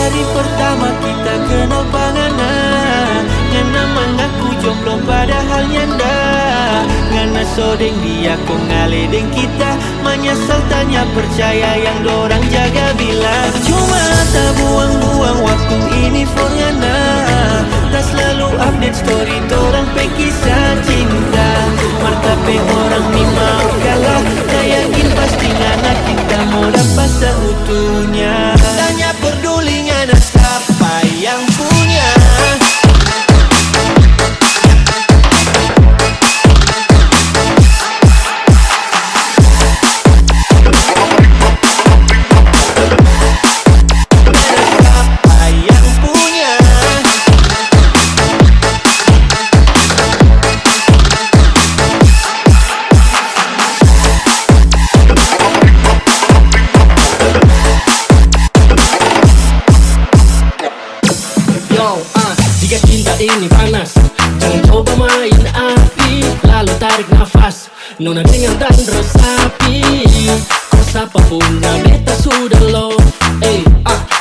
hari pertama kita kenal pangana. Ngana mengaku jomblo padahal nyanda. Ngana sodeng dia ko ngaledeng kita. Menyesal tanya percaya yang dorang jaga bilang. Cuma tak buang-buang waktu ini for ngana. Tak selalu update story dorang pe kisah cinta. Martape orang ni mau kalah. Tak yakin pasti ngana kita mau dapat seutuhnya. Tanya peduli ngana siapa yang punya. Jika cinta ini panas, jangan coba main api. Lalu tarik nafas, nona dengar dan resapi. Kau siapa punya beta sudah low.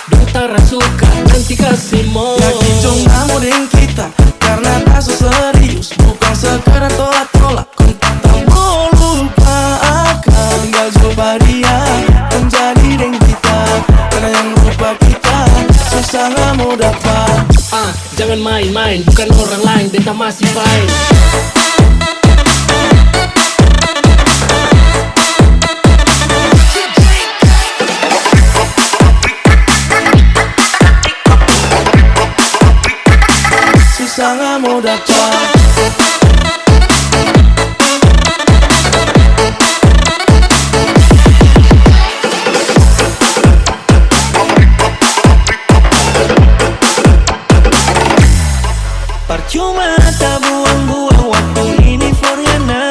Beta suka nanti kasih mau. Yakin jong kamu dengan kita, karena tak serius. Bukan sekedar tolak-tolak. Kontak tak mau lupa akan. Gak coba dia menjadi dengan kita. Karena yang lupa kita susah gak mau dapat. Jangan main-main, bukan orang lain, beta masih fine. Susah gak mau dapat. Percuma tak buang-buang waktu ini for ngana.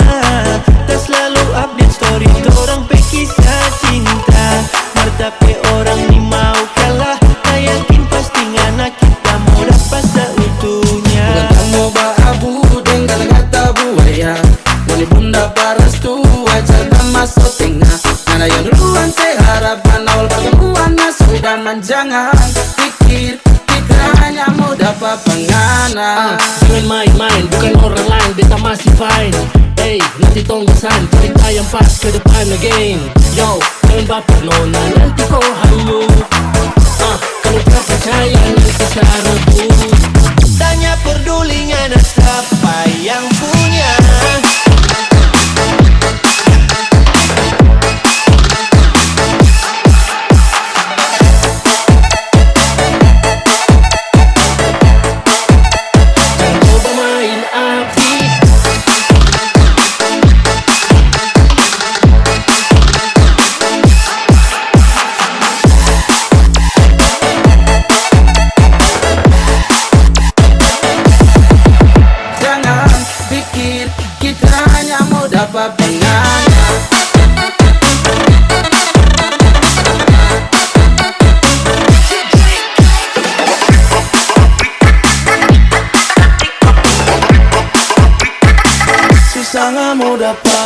Tak selalu update story dorang pe kisah cinta. Martape orang ni mau kalah. Tak yakin pasti ngana kita mau dapat seutuhnya. Bukan kamu baabu dengan kata buaya. Wali bunda parastu wajar dan masuk tengah. Ngana yang duluan saya harapan awal pertemuannya. Sudah jangan pikir hanya mau dapat pengana. Jangan main-main, bukan orang lain, beta masih fine. Nanti tong pesan cerita yang pas ke depan again. Yo, jangan baper nona, nanti kau halu. Kalau tak percaya nanti saya rebut. Tanya peduli ngana siapa yang punya. Dapat pengana. Susah gak mau dapat.